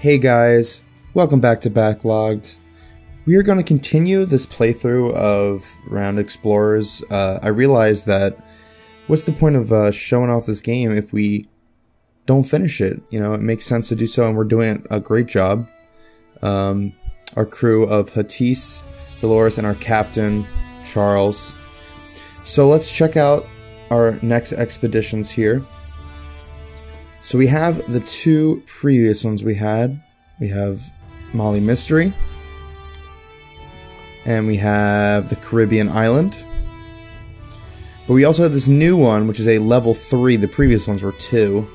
Hey guys, welcome back to Backlogged. We are going to continue this playthrough of Round Explorers. I realized that what's the point of showing off this game if we don't finish it? You know, it makes sense to do so, and we're doing a great job. Our crew of Hattis, Dolores, and our captain, Charles. So let's check out our next expeditions here. So we have the two previous ones we had. We have Mali Mystery. And we have the Caribbean Island. But we also have this new one, which is a level 3. The previous ones were 2.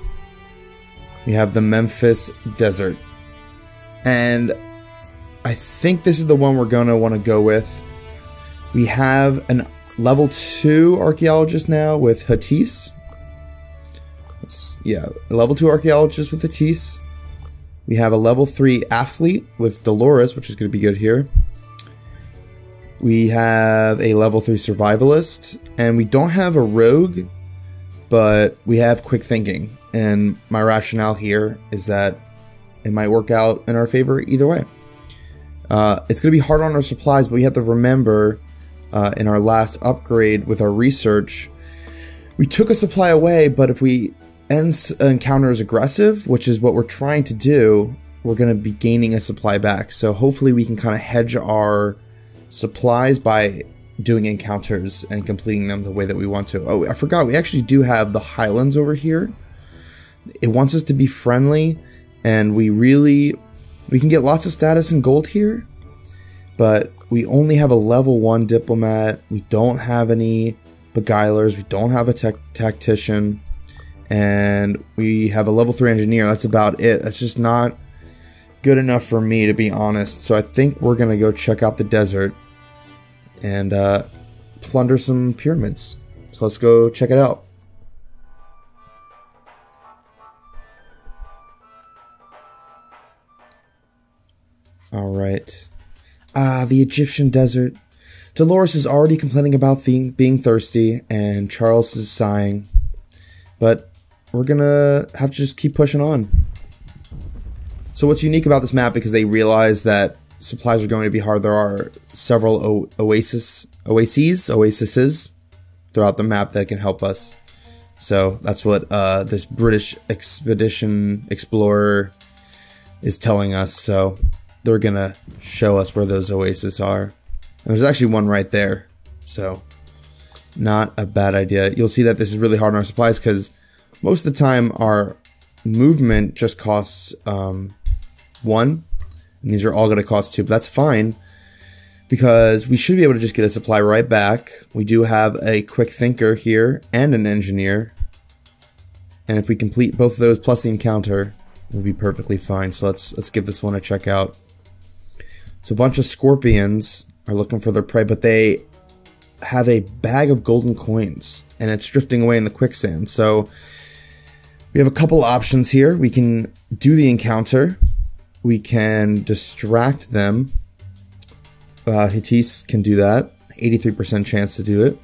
We have the Memphis Desert. And I think this is the one we're going to want to go with. We have a level 2 archaeologist now with Hattis. Yeah, a level 2 archaeologist with Hattis. We have a level 3 athlete with Dolores, which is going to be good here. We have a level 3 survivalist, and we don't have a rogue, but we have quick thinking. And my rationale here is that it might work out in our favor either way. It's going to be hard on our supplies, but we have to remember in our last upgrade with our research, we took a supply away, but if we encounter is aggressive, which is what we're trying to do, we're going to be gaining a supply back. So hopefully we can kind of hedge our supplies by doing encounters and completing them the way that we want to. Oh, I forgot, we actually do have the Highlands over here. It wants us to be friendly, and we can get lots of status and gold here, but we only have a level 1 diplomat. We don't have any beguilers. We don't have a tactician. And we have a level 3 engineer. That's about it. That's just not good enough for me, to be honest. So I think we're going to go check out the desert and plunder some pyramids. So let's go check it out. Alright. The Egyptian desert. Dolores is already complaining about being thirsty, and Charles is sighing. But we're gonna have to just keep pushing on. So what's unique about this map, because they realize that supplies are going to be hard, there are several oases throughout the map that can help us. So that's what this British expedition explorer is telling us. So they're gonna show us where those oases are. And there's actually one right there. So not a bad idea. You'll see that this is really hard on our supplies because most of the time our movement just costs 1, and these are all going to cost 2, but that's fine because we should be able to just get a supply right back. We do have a quick thinker here and an engineer, and if we complete both of those plus the encounter, we'll be perfectly fine. So let's give this one a check out. So a bunch of scorpions are looking for their prey, but they have a bag of golden coins, and it's drifting away in the quicksand. So we have a couple options here. We can do the encounter. We can distract them. Hattis can do that. 83% chance to do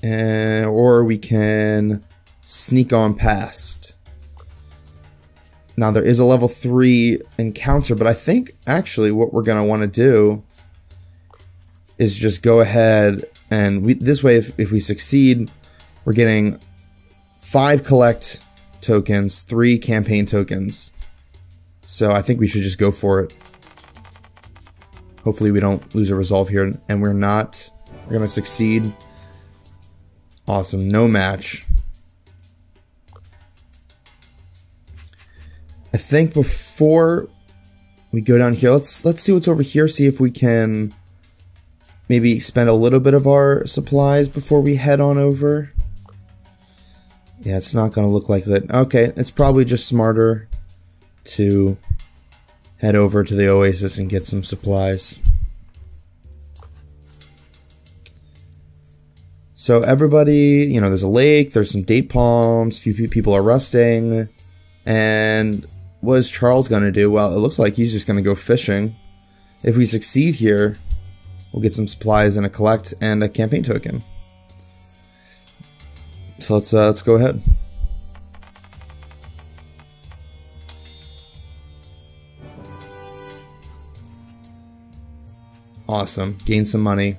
it. Or we can sneak on past. Now there is a level 3 encounter, but I think actually what we're going to want to do is just go ahead and this way if we succeed, we're getting 5 collect tokens, 3 campaign tokens. So I think we should just go for it. Hopefully we don't lose a resolve here, and we're not. We're gonna succeed. Awesome, no match. I think before we go down here, let's see what's over here, see if we can maybe spend a little bit of our supplies before we head on over. Yeah, it's not going to look like that. Okay, it's probably just smarter to head over to the oasis and get some supplies. So everybody, you know, there's a lake, there's some date palms, a few people are resting. And what is Charles going to do? Well, it looks like he's just going to go fishing. If we succeed here, we'll get some supplies and a collect and a campaign token. So let's go ahead. Awesome. Gain some money.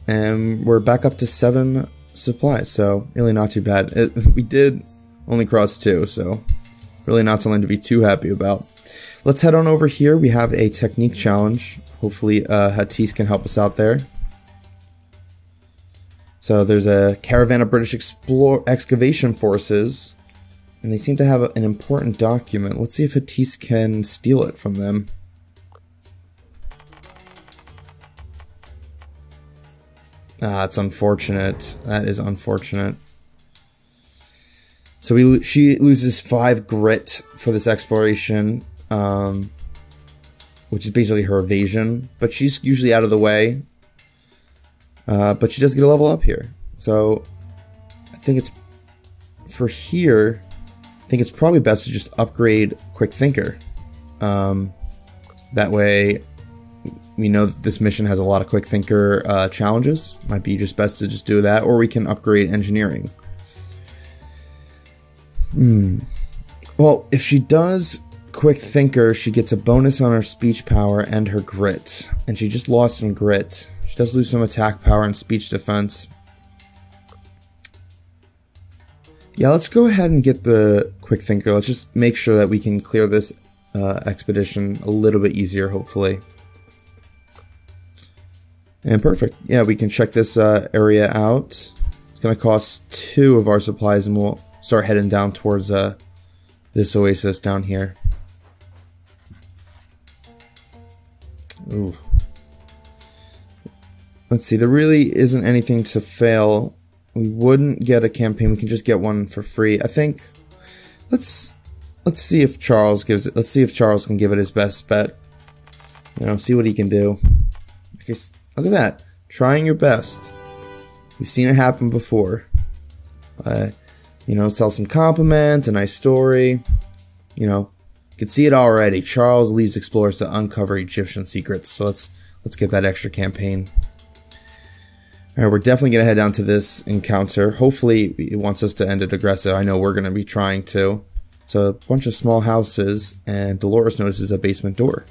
And we're back up to 7 supplies, so really not too bad. We did only cross 2, so really not something to be too happy about. Let's head on over here. We have a technique challenge. Hopefully Hattis can help us out there. So there's a caravan of British excavation forces, and they seem to have an important document. Let's see if Hattis can steal it from them. Ah, it's unfortunate. That is unfortunate. So she loses 5 grit for this exploration, which is basically her evasion. But she's usually out of the way. But she does get a level up here. So I think it's for here. I think it's probably best to just upgrade Quick Thinker. That way, we know that this mission has a lot of Quick Thinker challenges. Might be just best to just do that, or we can upgrade Engineering. Well, if she does Quick Thinker, she gets a bonus on her speech power and her grit. And she just lost some grit. She does lose some attack power and speech defense. Yeah, let's go ahead and get the Quick Thinker. Let's just make sure that we can clear this expedition a little bit easier, hopefully. And perfect. Yeah, we can check this area out. It's going to cost 2 of our supplies, and we'll start heading down towards this oasis down here. Ooh. Let's see, there really isn't anything to fail. We wouldn't get a campaign, we can just get one for free. I think let's see if Charles gives it. Let's see if Charles can give it his best bet. You know, see what he can do. Because look at that. Trying your best. We've seen it happen before. You know, sell some compliments, a nice story. You know, you can see it already. Charles leads explorers to uncover Egyptian secrets. So let's get that extra campaign. Alright, we're definitely going to head down to this encounter. Hopefully it wants us to end it aggressive. I know we're going to be trying to. So a bunch of small houses, and Dolores notices a basement door.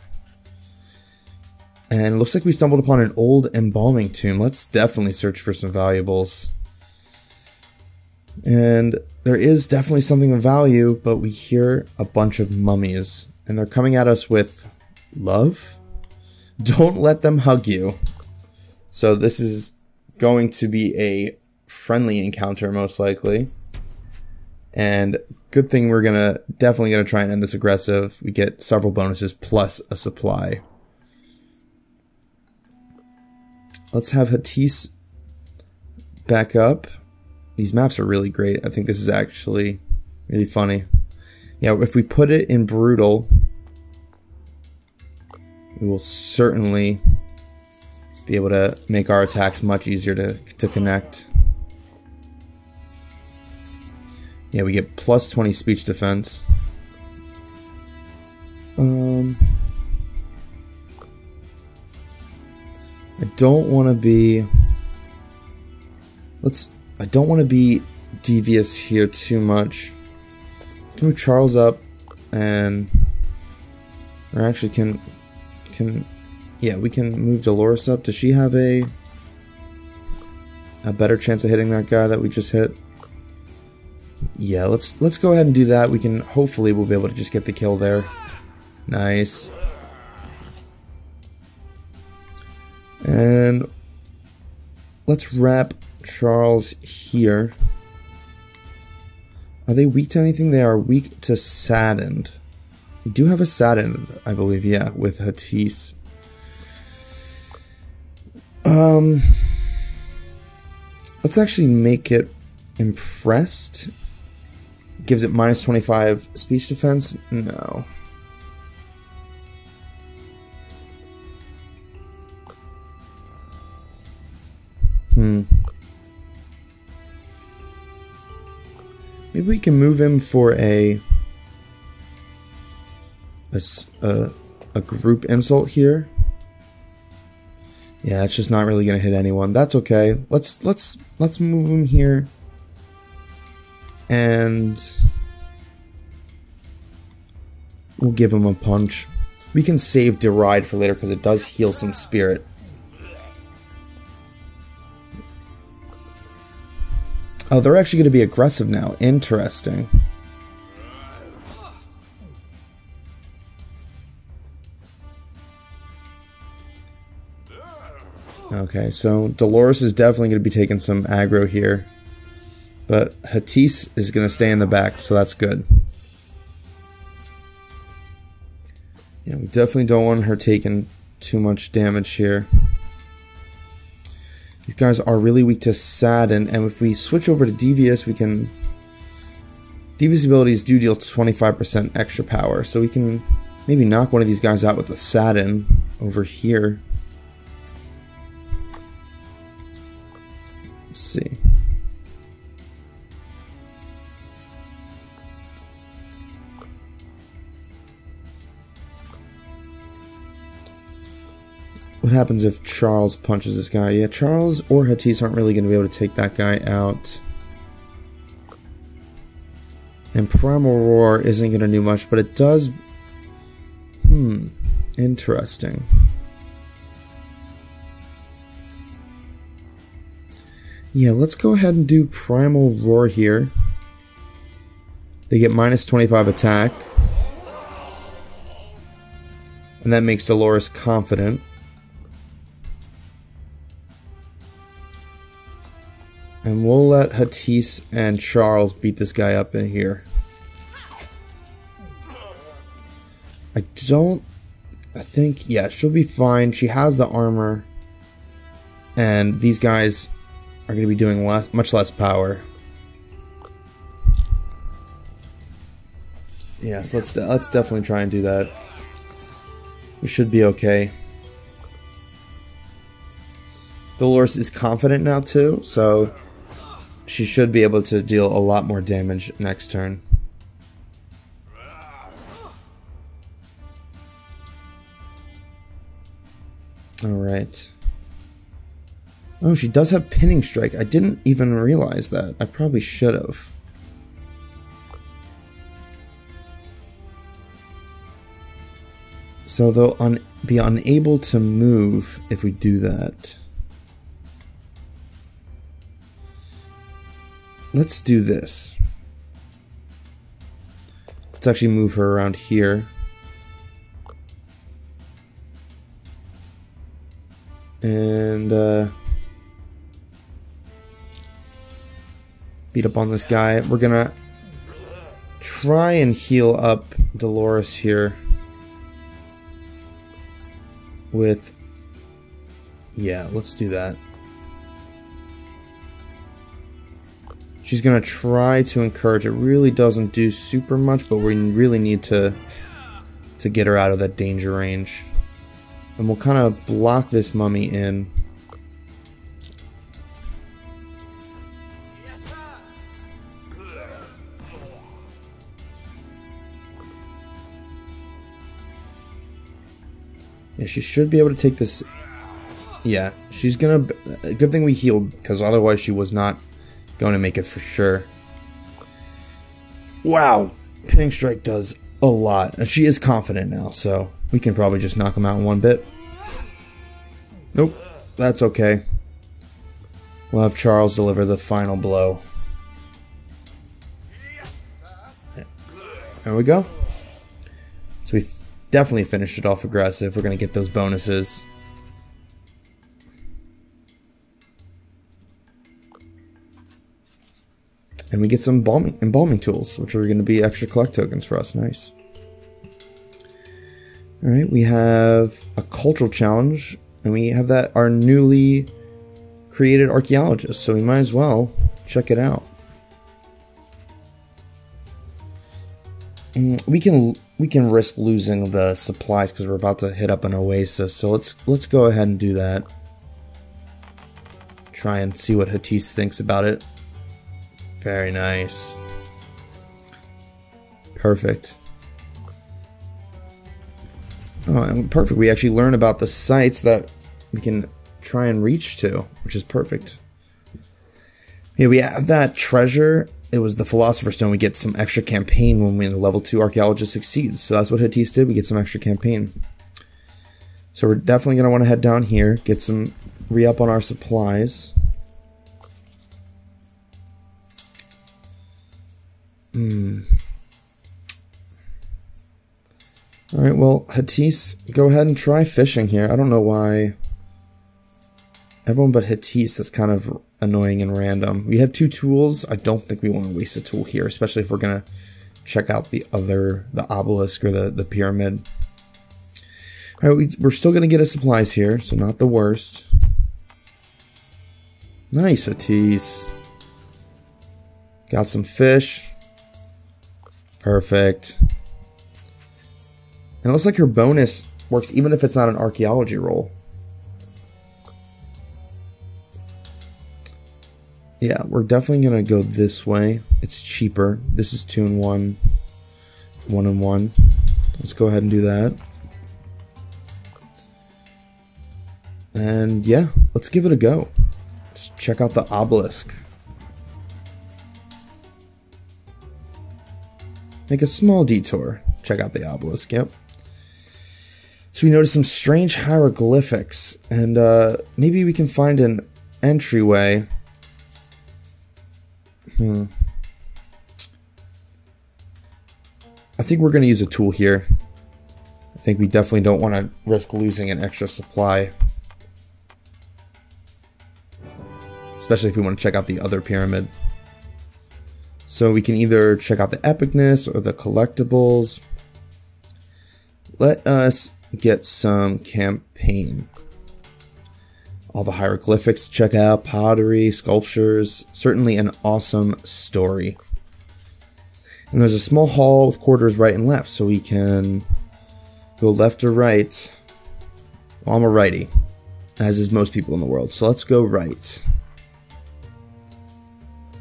And it looks like we stumbled upon an old embalming tomb. Let's definitely search for some valuables. And there is definitely something of value, but we hear a bunch of mummies. And they're coming at us with love? Don't let them hug you. So this is going to be a friendly encounter, most likely. And good thing we're definitely gonna try and end this aggressive. We get several bonuses plus a supply. Let's have Hattis back up. These maps are really great. I think this is actually really funny. Yeah, if we put it in brutal, we will certainly be able to make our attacks much easier to connect. Yeah, we get plus 20 speech defense. I don't want to be... I don't want to be devious here too much. Let's move Charles up, and... Or actually can... Yeah, we can move Dolores up. Does she have a better chance of hitting that guy that we just hit? Yeah, let's go ahead and do that. We can, hopefully we'll be able to just get the kill there. Nice. And let's wrap Charles here. Are they weak to anything? They are weak to saddened. We do have a saddened, I believe, yeah, with Hattis. Let's actually make it impressed. Gives it minus 25 speech defense? No. Maybe we can move him for a group insult here. Yeah, it's just not really gonna hit anyone. That's okay. Let's move him here. And we'll give him a punch. We can save Deride for later because it does heal some spirit. Oh, they're actually going to be aggressive now. Interesting. Okay, so Dolores is definitely going to be taking some aggro here. But Hatise is going to stay in the back, so that's good. Yeah, we definitely don't want her taking too much damage here. These guys are really weak to Sadden, and if we switch over to Devious, we can... Devious abilities do deal 25% extra power, so we can maybe knock one of these guys out with a Sadden over here. Let's see. What happens if Charles punches this guy? Yeah, Charles or Hatise aren't really going to be able to take that guy out. And Primal Roar isn't going to do much, but it does... Interesting. Yeah, let's go ahead and do Primal Roar here. They get minus 25 attack. And that makes Dolores confident. And we'll let Hatise and Charles beat this guy up in here. I think, yeah, she'll be fine. She has the armor. And these guys are going to be doing much less power. Yeah, so let's definitely try and do that. We should be okay. Dolores is confident now too, so she should be able to deal a lot more damage next turn. Alright. Oh, she does have Pinning Strike. I didn't even realize that. I probably should have. So they'll be unable to move if we do that. Let's do this. Let's actually move her around here. And beat up on this guy. We're gonna try and heal up Dolores here with... Yeah, let's do that. She's going to try to encourage. It really doesn't do super much, but we really need to get her out of that danger range. And we'll kind of block this mummy in. Yeah, she should be able to take this. Yeah, she's going to... Good thing we healed, because otherwise she was not going to make it for sure. Wow, Pinning Strike does a lot. And she is confident now, so we can probably just knock him out in one bit. Nope, that's okay. We'll have Charles deliver the final blow. There we go. So we definitely finished it off aggressive. We're going to get those bonuses. And we get some embalming tools, which are going to be extra collect tokens for us. Nice. Alright, we have a cultural challenge, and we have that our newly created archaeologist, so we might as well check it out. We can risk losing the supplies because we're about to hit up an oasis, so let's go ahead and do that. Try and see what Hatise thinks about it. Very nice. Perfect. Oh, and perfect. We actually learn about the sites that we can try and reach to, which is perfect. Yeah, we have that treasure it was the Philosopher's Stone. We get some extra campaign when the level 2 archaeologist succeeds. So that's what Hattis did. We get some extra campaign. So we're definitely going to want to head down here, get some re-up on our supplies. Alright, well, Hattis, go ahead and try fishing here. I don't know why everyone but Hattis is kind of annoying and random. We have 2 tools. I don't think we want to waste a tool here, especially if we're going to check out the obelisk or the pyramid. Alright, we're still going to get his supplies here, so not the worst. Nice, Hattis. Got some fish. Perfect. And it looks like her bonus works even if it's not an archaeology roll. Yeah, we're definitely going to go this way. It's cheaper. This is 2 and 1. 1 and 1. Let's go ahead and do that. And yeah, let's give it a go. Let's check out the obelisk. Make a small detour. Check out the obelisk, yep. So we noticed some strange hieroglyphics, and maybe we can find an entryway. I think we're going to use a tool here. I think we definitely don't want to risk losing an extra supply. Especially if we want to check out the other pyramid. So we can either check out the epicness or the collectibles. Let us get some campaign. All the hieroglyphics to check out, pottery, sculptures, certainly an awesome story. And there's a small hall with corridors right and left, so we can go left or right. Well, I'm a righty, as is most people in the world, so let's go right.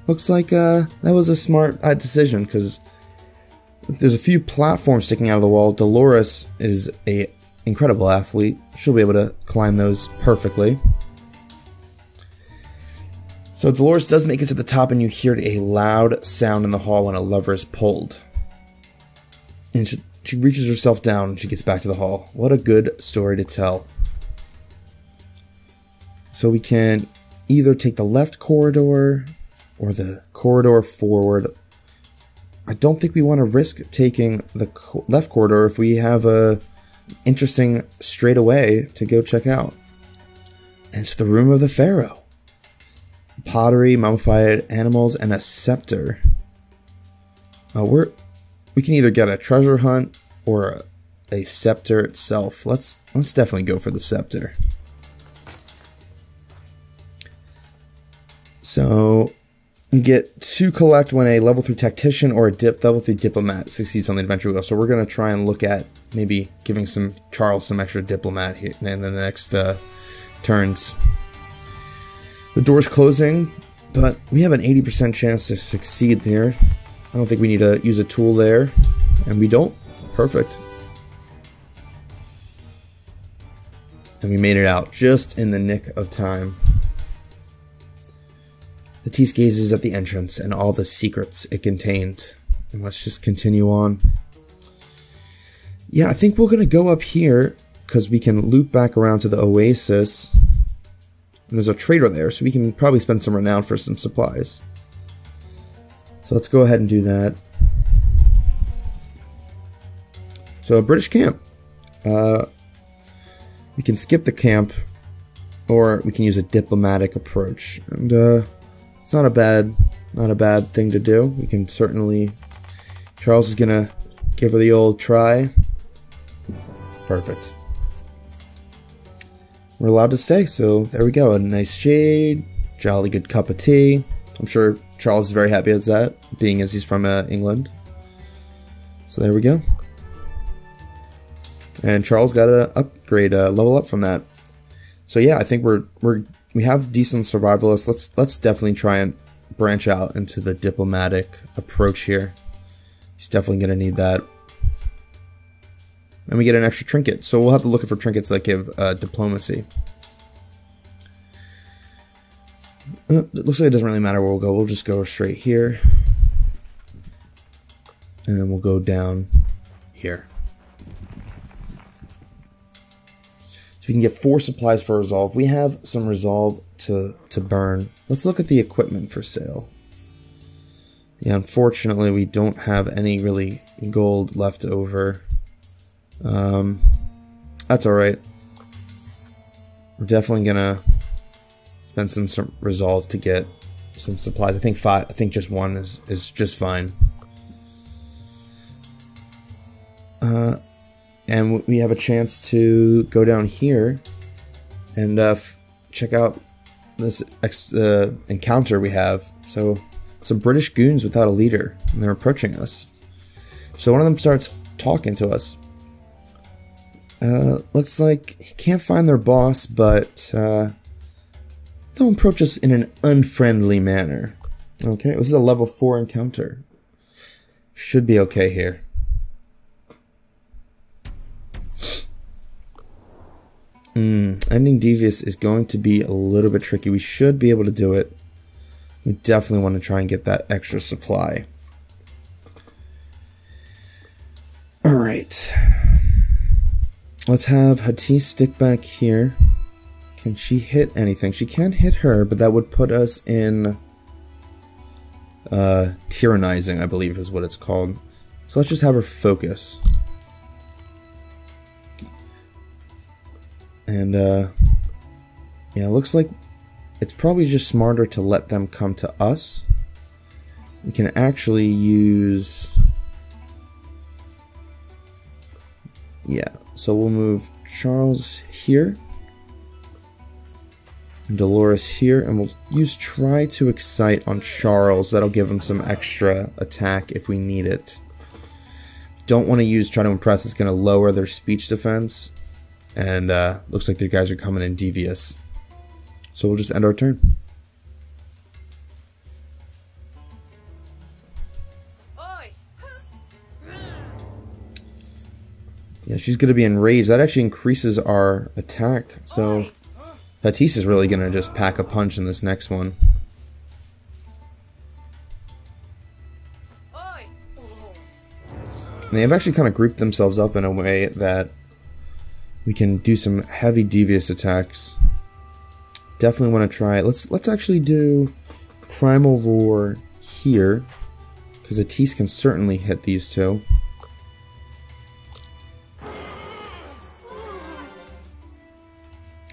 Looks like that was a smart decision, because there's a few platforms sticking out of the wall. Dolores is an incredible athlete. She'll be able to climb those perfectly. So Dolores does make it to the top, and you hear a loud sound in the hall when a lever is pulled. And she reaches herself down and she gets back to the hall. What a good story to tell. So we can either take the left corridor or the corridor forward. I don't think we want to risk taking the left corridor if we have a interesting straightaway to go check out. And it's the room of the pharaoh. Pottery, mummified animals, and a scepter. We can either get a treasure hunt or a scepter itself. Let's definitely go for the scepter. So you get to collect when a level 3 tactician or a level 3 diplomat succeeds on the adventure wheel. So we're going to try and look at maybe giving Charles some extra diplomat here in the next turns. The door's closing, but we have an 80% chance to succeed there. I don't think we need to use a tool there, and we don't. Perfect. And we made it out just in the nick of time. Hattis gazes at the entrance and all the secrets it contained. And let's just continue on. Yeah, I think we're going to go up here because we can loop back around to the oasis. And there's a trader there, so we can probably spend some renown for some supplies. So let's go ahead and do that. So a British camp. We can skip the camp, or we can use a diplomatic approach. And it's not a bad thing to do. We can certainly. Charles is gonna give her the old try. Perfect. We're allowed to stay, so there we go. A nice shade, jolly good cup of tea. I'm sure Charles is very happy with that, being as he's from England. So there we go. And Charles got an upgrade, level up from that. So yeah, I think we have decent survivalists. Let's definitely try and branch out into the diplomatic approach here. He's definitely gonna need that. And we get an extra trinket, so we'll have to look for trinkets that give diplomacy. It looks like it doesn't really matter where we'll go. We'll just go straight here. And then we'll go down here. So we can get 4 supplies for resolve. We have some resolve to burn. Let's look at the equipment for sale. Yeah, unfortunately we don't have any really gold left over. That's alright. We're definitely gonna spend some resolve to get some supplies. I think just 1 is just fine. And we have a chance to go down here and check out this encounter we have. So some British goons without a leader, and they're approaching us. So one of them starts talking to us. Looks like he can't find their boss, but don't approach us in an unfriendly manner. Okay, this is a level 4 encounter. Should be okay here. Ending Devious is going to be a little bit tricky. We should be able to do it. We definitely want to try and get that extra supply. Alright. Let's have Hattie stick back here. Can she hit anything? She can't hit her, but that would put us in tyrannizing, I believe is what it's called. So let's just have her focus. And yeah, it looks like it's probably just smarter to let them come to us. We can actually use... Yeah, so we'll move Charles here. And Dolores here, and we'll use Try to Excite on Charles. That'll give him some extra attack if we need it. Don't want to use Try to Impress, it's going to lower their speech defense. And looks like the guys are coming in devious. So we'll just end our turn. Yeah, she's going to be enraged. That actually increases our attack. So Batiste is really going to just pack a punch in this next one. And they've actually kind of grouped themselves up in a way that we can do some heavy devious attacks. Definitely want to try it. Let's actually do Primal Roar here, because Atis can certainly hit these two.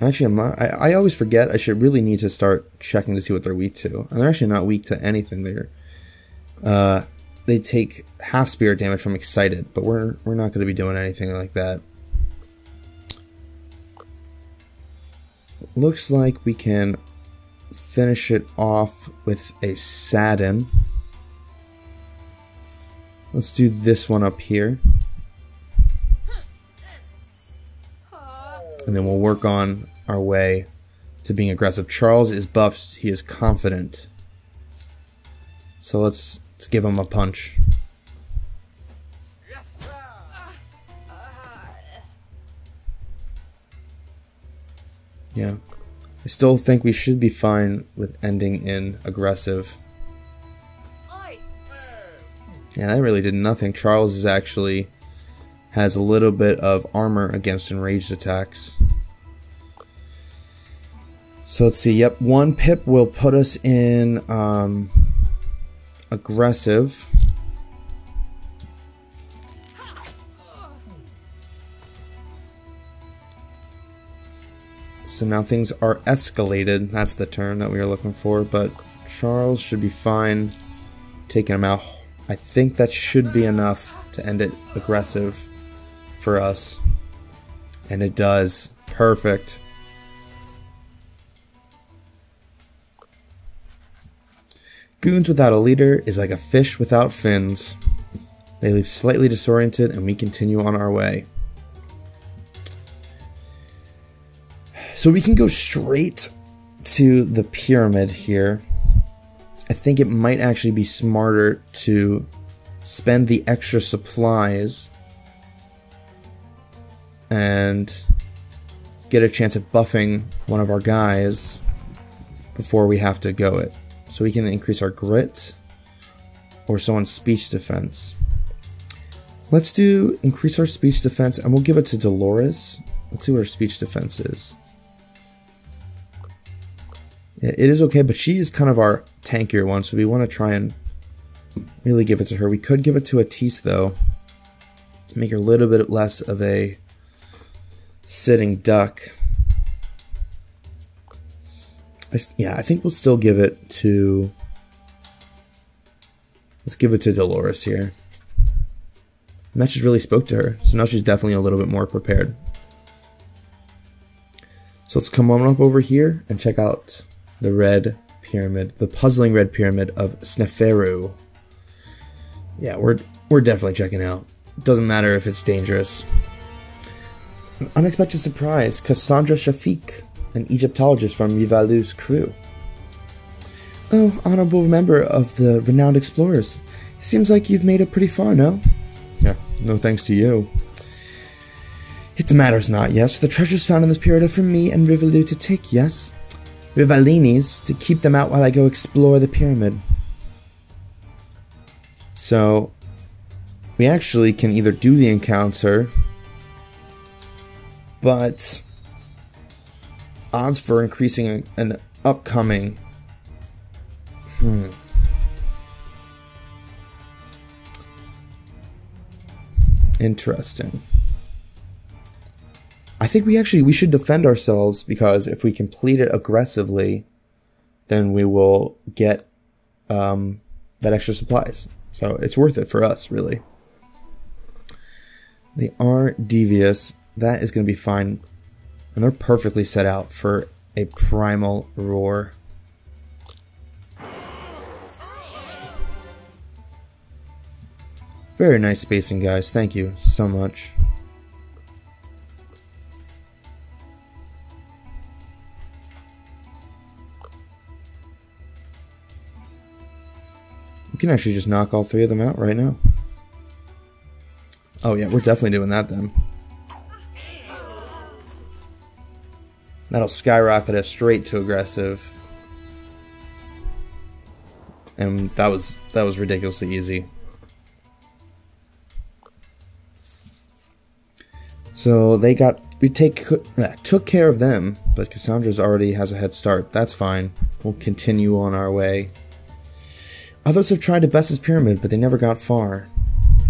Actually, I'm not. I always forget. I should really need to start checking to see what they're weak to. And they're actually not weak to anything. They take half spirit damage from Excited, but we're not going to be doing anything like that. Looks like we can finish it off with a Sadden. Let's do this one up here. And then we'll work on our way to being aggressive. Charles is buffed. He is confident. So let's give him a punch. Yeah. I still think we should be fine with ending in aggressive. Yeah, that really did nothing. Charles is actually has a little bit of armor against enraged attacks. So let's see. Yep, 1 pip will put us in aggressive. So now things are escalated. That's the term that we were looking for. But Charles should be fine taking him out. I think that should be enough to end it aggressive for us. And it does. Perfect. Goons without a leader is like a fish without fins. They leave slightly disoriented and we continue on our way. So we can go straight to the pyramid here. I think it might actually be smarter to spend the extra supplies and get a chance at buffing one of our guys before we have to go it. So we can increase our grit or someone's speech defense. Let's do increase our speech defense, and we'll give it to Dolores. Let's see what her speech defense is. It is okay, but she is kind of our tankier one, so we want to try and really give it to her. We could give it to Atis, though, to make her a little bit less of a sitting duck. Yeah, I think we'll still give it to... Let's give it to Dolores here. And that just really spoke to her, so now she's definitely a little bit more prepared. So let's come on up over here and check out the red pyramid, the puzzling red pyramid of Sneferu. Yeah, we're definitely checking out. Doesn't matter if it's dangerous. An unexpected surprise, Cassandra Shafiq, an Egyptologist from Rivalu's crew. Oh, honorable member of the renowned explorers. It seems like you've made it pretty far, no? Yeah, no thanks to you. It matters not, yes. The treasures found in this pyramid are for me and Rivalu to take, yes. Rivalini's to keep them out while I go explore the pyramid. So, we actually can either do the encounter, but odds for increasing an upcoming... Interesting. I think we should defend ourselves, because if we complete it aggressively, then we will get that extra supplies. So it's worth it for us, really. They are devious. That is going to be fine. And they're perfectly set out for a primal roar. Very nice spacing, guys. Thank you so much. We can actually just knock all three of them out right now. Oh yeah, we're definitely doing that then. That'll skyrocket us straight to aggressive. And that was ridiculously easy. So we took care of them, but Cassandra's already has a head start. That's fine. We'll continue on our way. Others have tried to best his pyramid, but they never got far.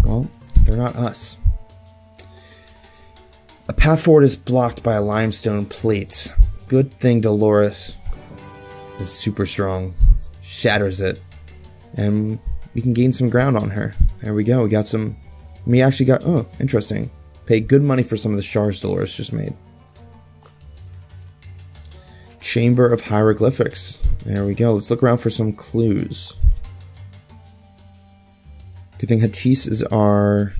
Well, they're not us. A path forward is blocked by a limestone plate. Good thing Dolores is super strong. Shatters it. And we can gain some ground on her. There we go. We got some... We actually got... Oh, interesting. Pay good money for some of the shards Dolores just made. Chamber of Hieroglyphics. There we go. Let's look around for some clues. Good thing Hatis is our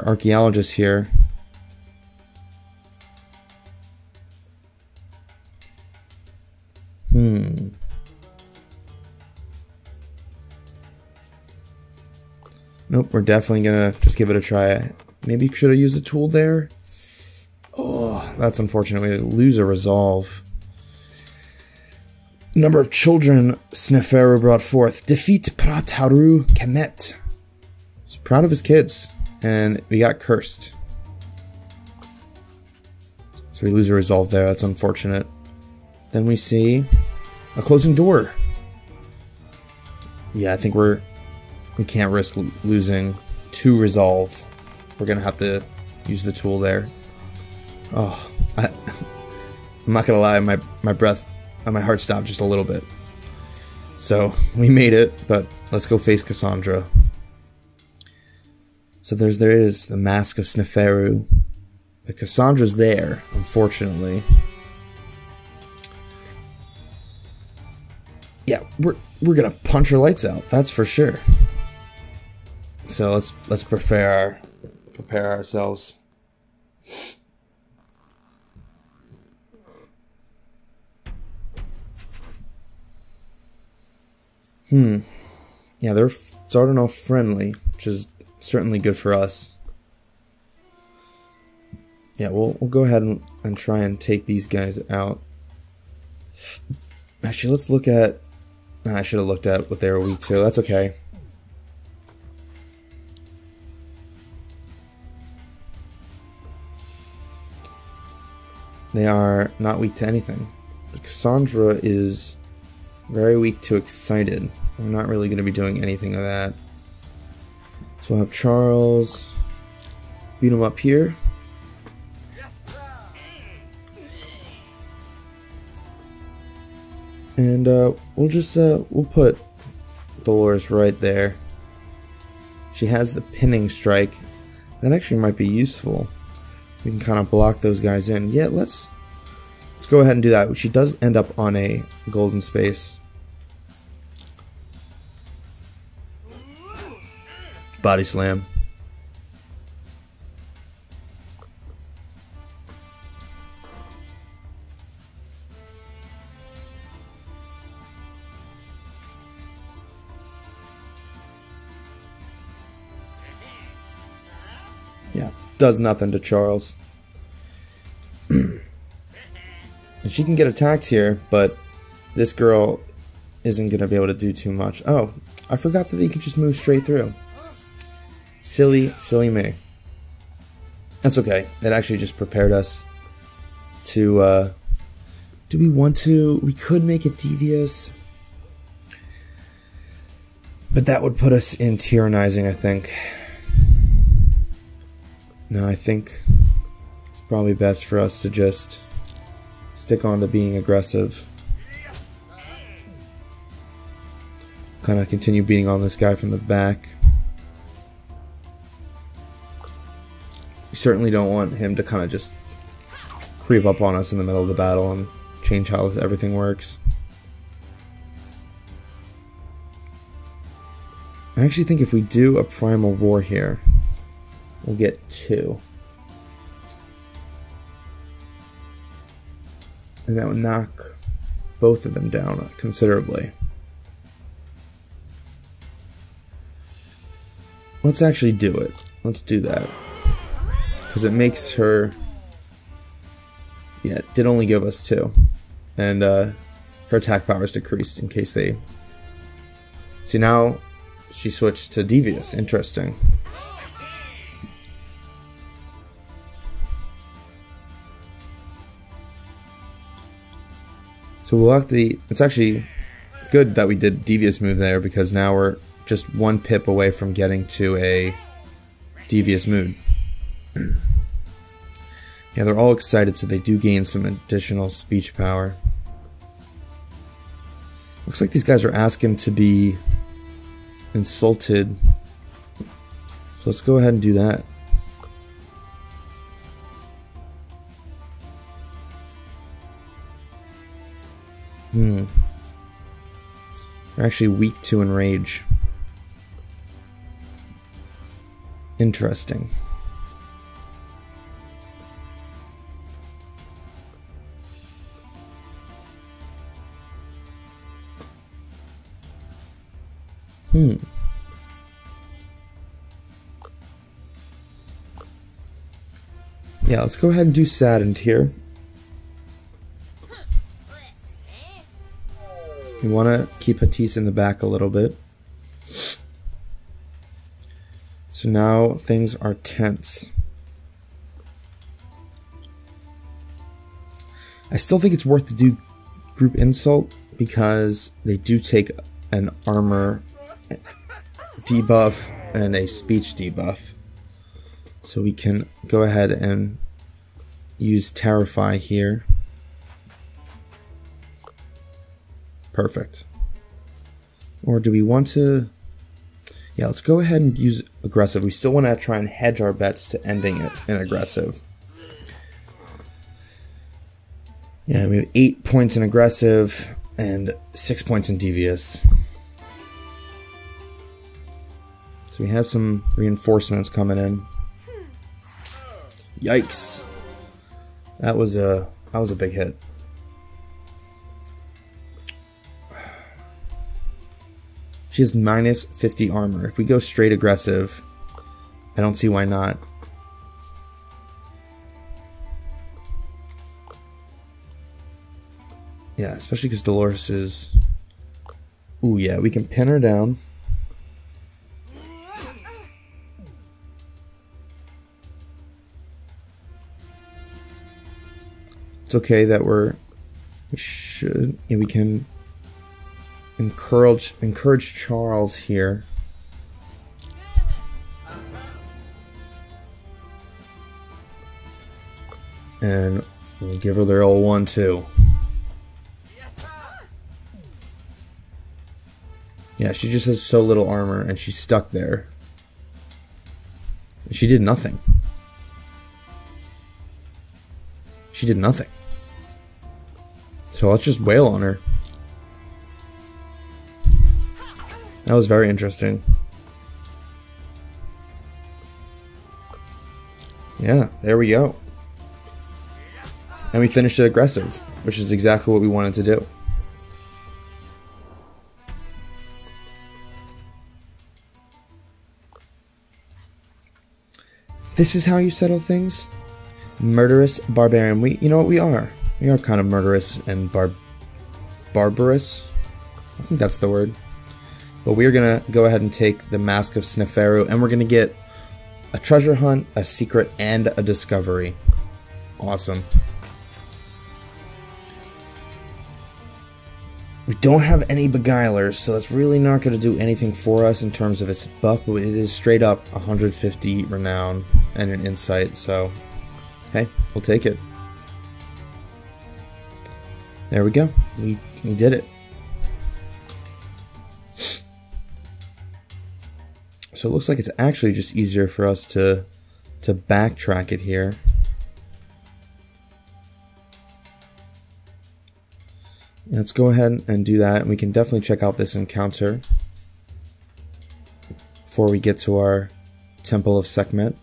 archaeologist here. Nope, we're definitely gonna just give it a try. Maybe should have used a tool there. Oh, that's unfortunate. We lose a resolve. Number of children Sneferu brought forth. Defeat Prataru Kemet. He's proud of his kids. And we got cursed. So we lose a resolve there. That's unfortunate. Then we see a closing door. Yeah, I think we can't risk losing 2 resolve. We're gonna have to use the tool there. Oh, I'm not gonna lie, my breath and my heart stopped just a little bit. So we made it, but let's go face Cassandra. So there is the Mask of Sneferu. But Cassandra's there, unfortunately. Yeah, we're gonna punch her lights out, that's for sure. So let's prepare ourselves. Yeah, they're starting off friendly, which is certainly good for us. Yeah, we'll go ahead and try and take these guys out. Actually, let's look at... I should have looked at what they were weak to. That's okay. They are not weak to anything. Cassandra is very weak to excited. I'm not really going to be doing anything of that. So we'll have Charles beat him up here. And we'll just we'll put Dolores right there. She has the pinning strike. That actually might be useful. We can kind of block those guys in. Yeah, let's go ahead and do that. She does end up on a golden space. Body slam. Yeah, does nothing to Charles. And she can get attacked here, but this girl isn't going to be able to do too much. Oh, I forgot that you can just move straight through. Silly, silly me. That's okay. It actually just prepared us to, do we want to? We could make it devious. But that would put us in tyrannizing, I think. No, I think it's probably best for us to just stick on to being aggressive. Kind of continue beating on this guy from the back. We certainly don't want him to kind of just creep up on us in the middle of the battle and change how everything works. I actually think if we do a primal roar here, we'll get 2. And that would knock both of them down considerably. Let's actually do it. Let's do that. Because it makes her... Yeah, it did only give us 2. And her attack power is decreased in case they... See, now she switched to devious. Interesting. So we'll have to... It's actually good that we did devious move there, because now we're just 1 pip away from getting to a devious mood. Yeah, they're all excited, so they do gain some additional speech power. Looks like these guys are asking to be insulted. So let's go ahead and do that. They're actually weak to enrage. Interesting. Yeah, let's go ahead and do saddened here. We want to keep Hatise in the back a little bit. So now things are tense. I still think it's worth to do group insult because they do take an armor debuff and a speech debuff. So we can go ahead and use Terrify here. Perfect. Or do we want to... Yeah, let's go ahead and use aggressive. We still want to try and hedge our bets to ending it in aggressive. Yeah, we have 8 points in aggressive and 6 points in devious. So we have some reinforcements coming in. Yikes. That was a big hit. She has minus 50 armor. If we go straight aggressive, I don't see why not. Yeah, especially because Dolores is... Ooh, yeah, we can pin her down. It's okay that we can encourage Charles here. And we'll give her their old 1-2. Yeah, she just has so little armor and she's stuck there. She did nothing. She did nothing. So let's just wail on her. That was very interesting. Yeah, there we go. And we finished it aggressive, which is exactly what we wanted to do. This is how you settle things? Murderous barbarian. You know what we are? We are kind of murderous and barbarous. I think that's the word. But we're gonna go ahead and take the Mask of Sneferu, and we're gonna get a treasure hunt, a secret, and a discovery. Awesome. We don't have any beguilers, so that's really not going to do anything for us in terms of its buff, but it is straight up 150 renown and an insight, so hey, we'll take it. There we go. We did it. So it looks like it's actually just easier for us to backtrack it here. Let's go ahead and do that, and we can definitely check out this encounter before we get to our Temple of Sekhmet.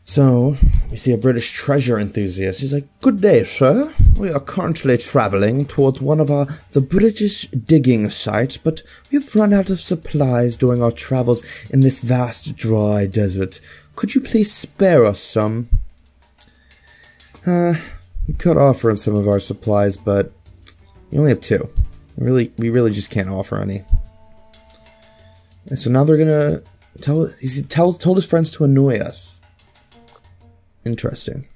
So, we see a British treasure enthusiast. He's like, "Good day, sir. We are currently traveling towards one of the British digging sites, but we have run out of supplies during our travels in this vast, dry desert. Could you please spare us some?" We could offer him some of our supplies, but we only have 2. We really just can't offer any. And so now they're gonna told his friends to annoy us. Interesting.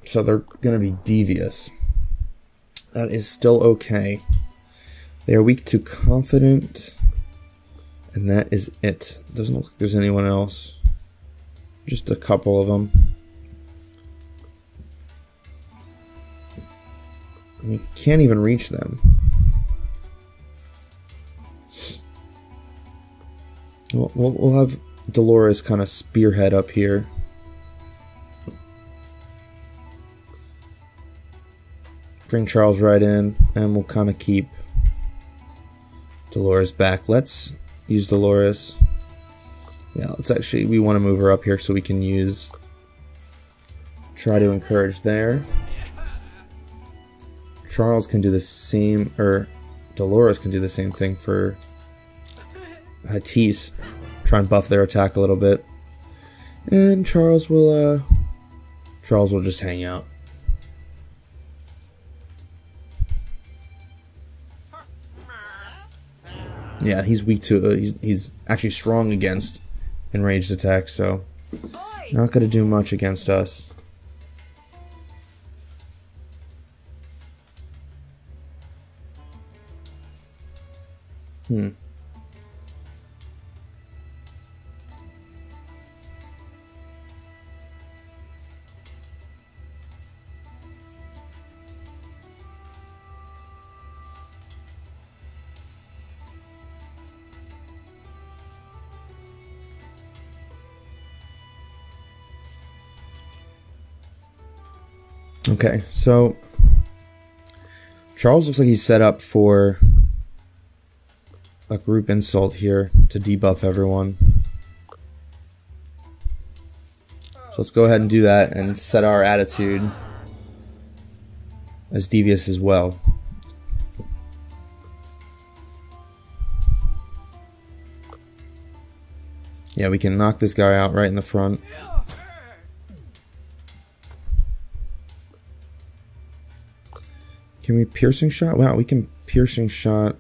So they're gonna be devious. That is still okay. They are weak to confident, and that is it. Doesn't look like there's anyone else. Just a couple of them. We can't even reach them. We'll have Dolores kind of spearhead up here. Bring Charles right in, and we'll kind of keep Dolores back. Let's use Dolores. Yeah, we want to move her up here so we can try to encourage there. Charles can do the same, or Dolores can do the same thing for Hattis. Try and buff their attack a little bit. And Charles will just hang out. Yeah, he's weak to, he's actually strong against enraged attacks, so not going to do much against us. Okay, so Charles looks like he's set up for a group insult here to debuff everyone. So let's go ahead and do that and set our attitude as devious as well. Yeah, we can knock this guy out right in the front. Can we piercing shot? Wow, we can piercing shot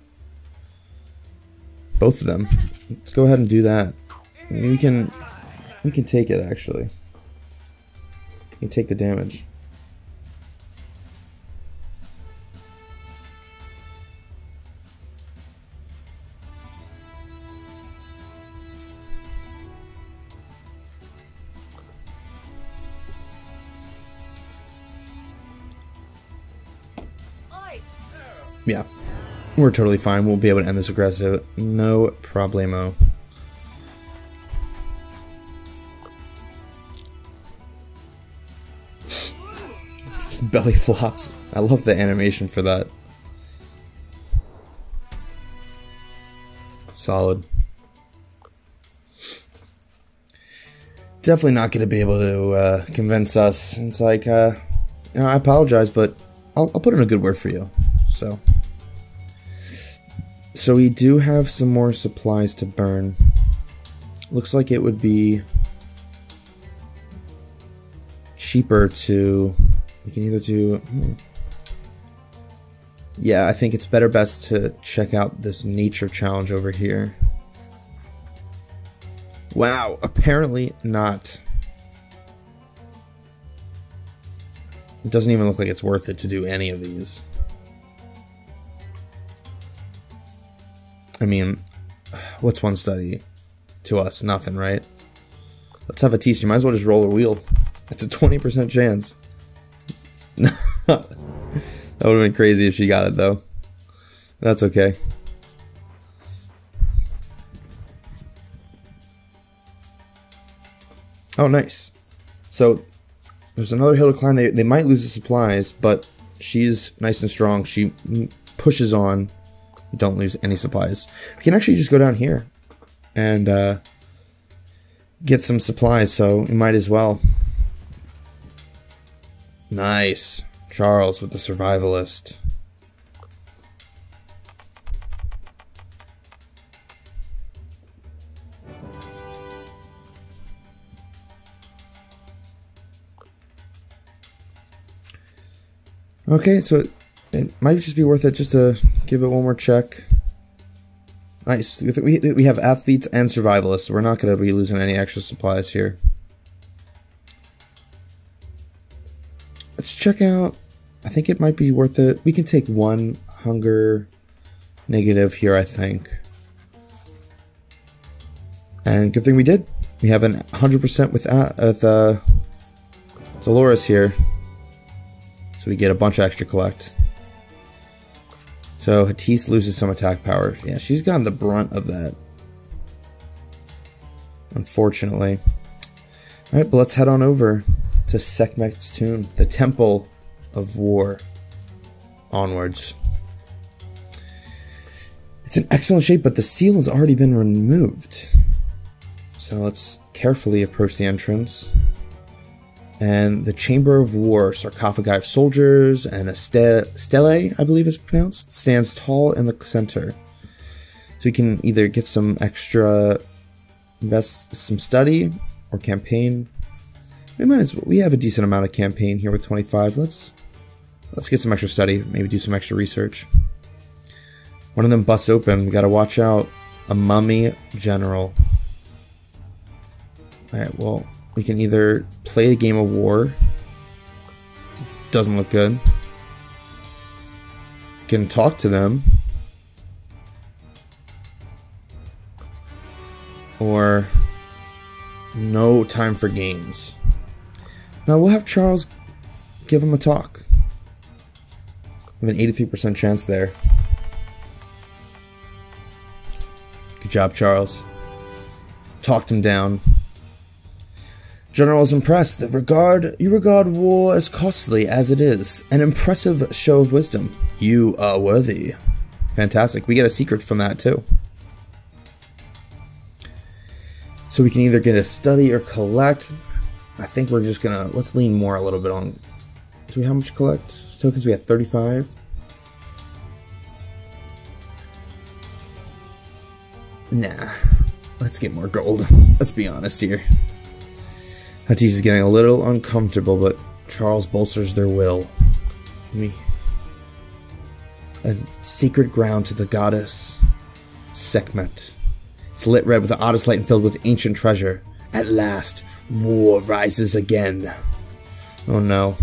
both of them. Let's go ahead and do that. I mean, we can take it actually. We can take the damage. Yeah, we're totally fine. We'll be able to end this aggressive. No problemo. Just belly flops. I love the animation for that. Solid. Definitely not going to be able to convince us. It's like, you know, I apologize, but I'll put in a good word for you. So we do have some more supplies to burn. Looks like it would be cheaper to... We can either do... Yeah, I think it's best to check out this nature challenge over here. Wow, apparently not. It doesn't even look like it's worth it to do any of these. I mean, what's one study to us? Nothing, right? Let's have a tease. You might as well just roll a wheel. It's a 20% chance. That would have been crazy if she got it, though. That's okay. Oh, nice. So, there's another hill to climb. They might lose the supplies, but she's nice and strong. She pushes on. Don't lose any supplies. We can actually just go down here and get some supplies, so we might as well. Nice. Charles with the survivalist. Okay, so it might just be worth it just to give it one more check. Nice. We have athletes and survivalists, so we're not going to be losing any extra supplies here. Let's check out... I think it might be worth it. We can take one hunger negative here, I think. And good thing we did. We have an 100% with Dolores here. So we get a bunch of extra collect. So Hatise loses some attack power. Yeah, she's gotten the brunt of that. Unfortunately. Alright, but let's head on over to Sekhmet's tomb, the Temple of War. Onwards. It's in excellent shape, but the seal has already been removed. So let's carefully approach the entrance. And the Chamber of War, sarcophagi of soldiers, and a stele, I believe it's pronounced, stands tall in the center. So we can either get some extra, invest some study, or campaign. We have a decent amount of campaign here with 25. Let's get some extra study, maybe do some extra research. One of them busts open. We gotta watch out. A mummy general. Alright, well, we can either play a game of war. Doesn't look good. We can talk to them. Or no time for games. Now we'll have Charles give him a talk. We have an 83% chance there. Good job, Charles. Talked him down. General is impressed. You regard war as costly as it is. An impressive show of wisdom. You are worthy. Fantastic. We get a secret from that too. So we can either get a study or collect. I think we're just gonna, let's lean more a little bit on. Do we how much collect tokens? We have 35. Nah. Let's get more gold. Let's be honest here. Hatise is getting a little uncomfortable, but Charles bolsters their will. a sacred ground to the goddess Sekhmet. It's lit red with the oddest light and filled with ancient treasure. At last, war rises again. Oh no.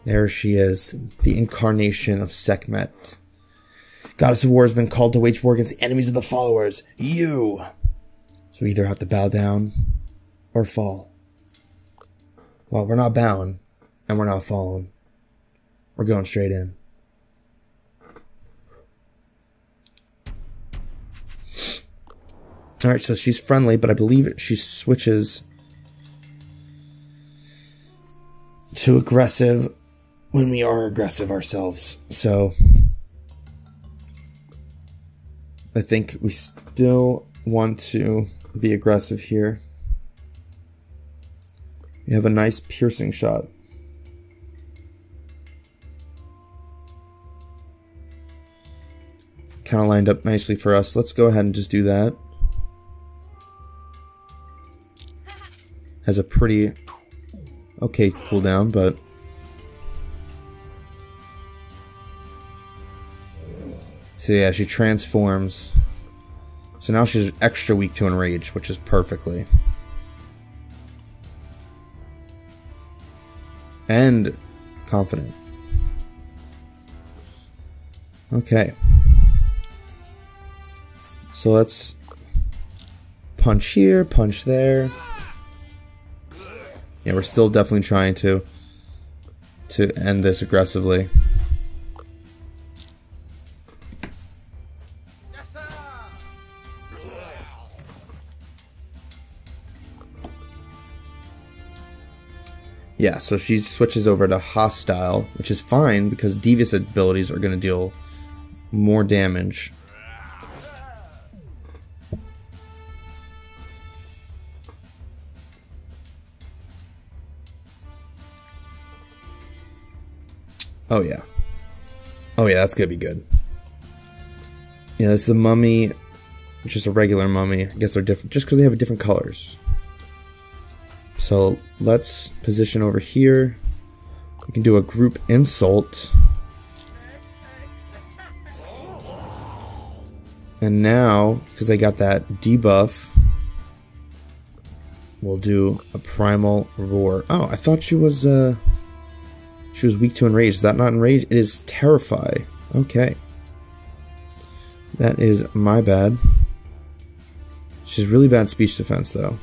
There she is, the incarnation of Sekhmet. Goddess of War has been called to wage war against the enemies of the followers. You! So we either have to bow down or fall. Well, we're not bowing, and we're not falling. We're going straight in. Alright, so she's friendly, but I believe she switches to aggressive when we are aggressive ourselves. So I think we still want to be aggressive here. We have a nice piercing shot. Kind of lined up nicely for us. Let's go ahead and just do that. Has a pretty okay cooldown, but so yeah, she transforms. So now she's extra weak to enrage, which is perfectly. And confident. Okay. So let's punch here, punch there. Yeah, we're still definitely trying to end this aggressively. Yeah, so she switches over to hostile, which is fine because devious abilities are going to deal more damage. Oh yeah. Oh yeah, that's gonna be good. Yeah, this is a mummy, just a regular mummy. I guess they're different, just because they have different colors. So let's position over here. We can do a group insult. And now, because they got that debuff, we'll do a primal roar. Oh, I thought she was weak to enrage. Is that not enrage? It is terrify. Okay. That is my bad. She's really bad speech defense though.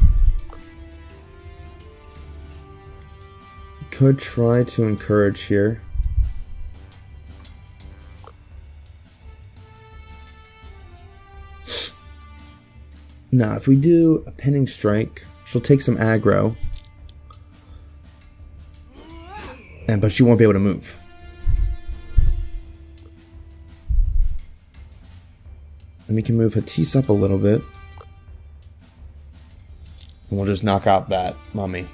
Could try to encourage here. Now, if we do a pinning strike, she'll take some aggro. But she won't be able to move. And we can move Hatise up a little bit. And we'll just knock out that mummy.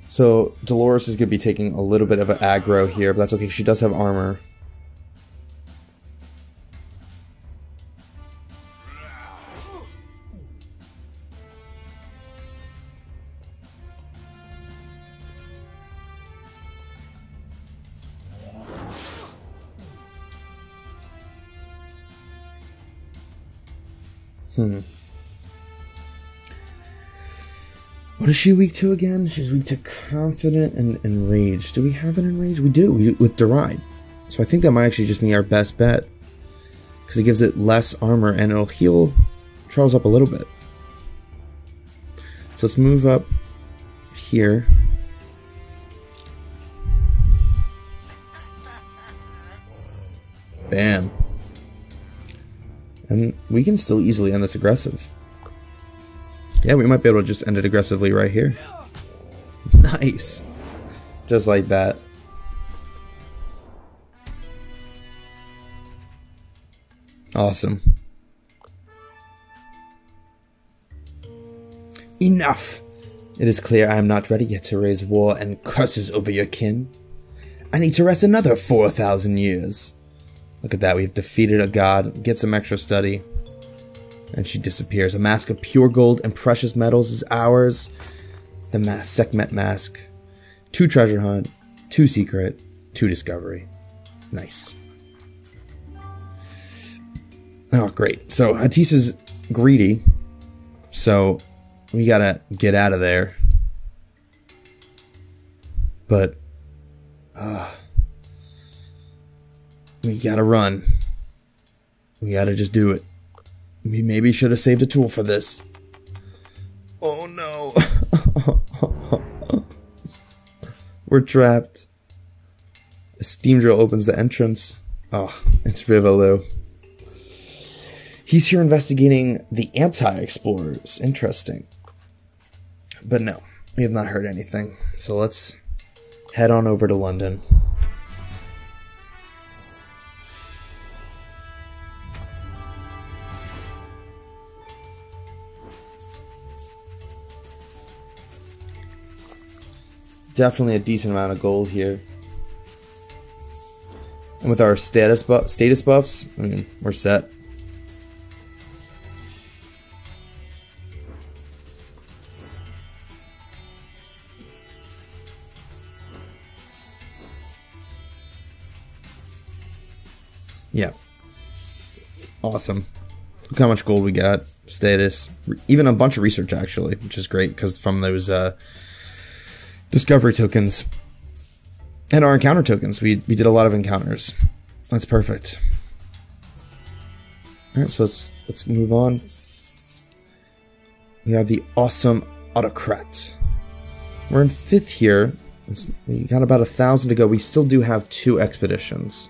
So Dolores is going to be taking a little bit of an aggro here, but that's okay. She does have armor. What is she weak to again? She's weak to confident and enraged. Do we have an enraged? We do, with deride. So I think that might actually just be our best bet. Because it gives it less armor and it'll heal Charles up a little bit. So let's move up here. Bam. And we can still easily end this aggressive. Yeah, we might be able to just end it aggressively right here. Nice. Just like that. Awesome. Enough! It is clear I am not ready yet to raise war and curses over your kin. I need to rest another 4,000 years. Look at that, we've defeated a god. Get some extra study. And she disappears. A mask of pure gold and precious metals is ours. The Sekhmet mask. 2 treasure hunt, 2 secret, 2 discovery. Nice. Oh, great. So Hattis is greedy. So we gotta get out of there. But we gotta run. We gotta just do it. We maybe should have saved a tool for this. Oh no. We're trapped. A steam drill opens the entrance. Oh, it's Rivalu. He's here investigating the anti-explorers. Interesting. But no, we have not heard anything. So let's head on over to London. Definitely a decent amount of gold here. And with our status buffs, I mean, we're set. Yeah. Awesome. Look how much gold we got. Status. Even a bunch of research, actually, which is great, because from those discovery tokens and our encounter tokens, we did a lot of encounters. That's perfect. Alright, so let's move on. We have the awesome autocrat. We're in 5th here. We got about 1,000 to go. We still do have 2 expeditions.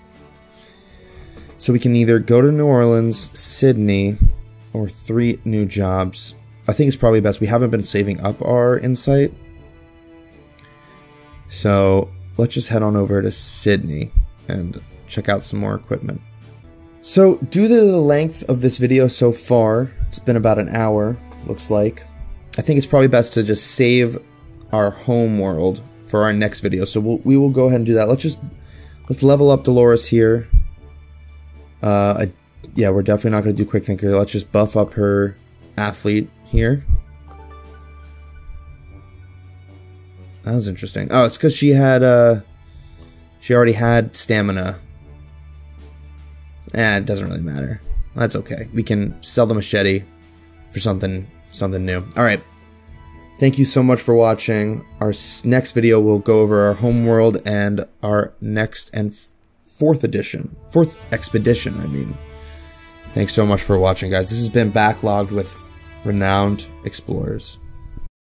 So we can either go to New Orleans, Sydney, or 3 new jobs. I think it's probably best. We haven't been saving up our insight. So let's just head on over to Sydney and check out some more equipment. So due to the length of this video so far, it's been about an hour, looks like. I think it's probably best to just save our home world for our next video. So we will go ahead and do that. Let's level up Dolores here. Yeah, we're definitely not going to do Quick Thinker. Let's just buff up her athlete here. That was interesting. Oh, it's because she had, she already had stamina. It doesn't really matter. That's okay. We can sell the machete for something new. Alright. Thank you so much for watching. Our next video will go over our home world and our next and 4th expedition, I mean. Thanks so much for watching, guys. This has been Backlogged with Renowned Explorers.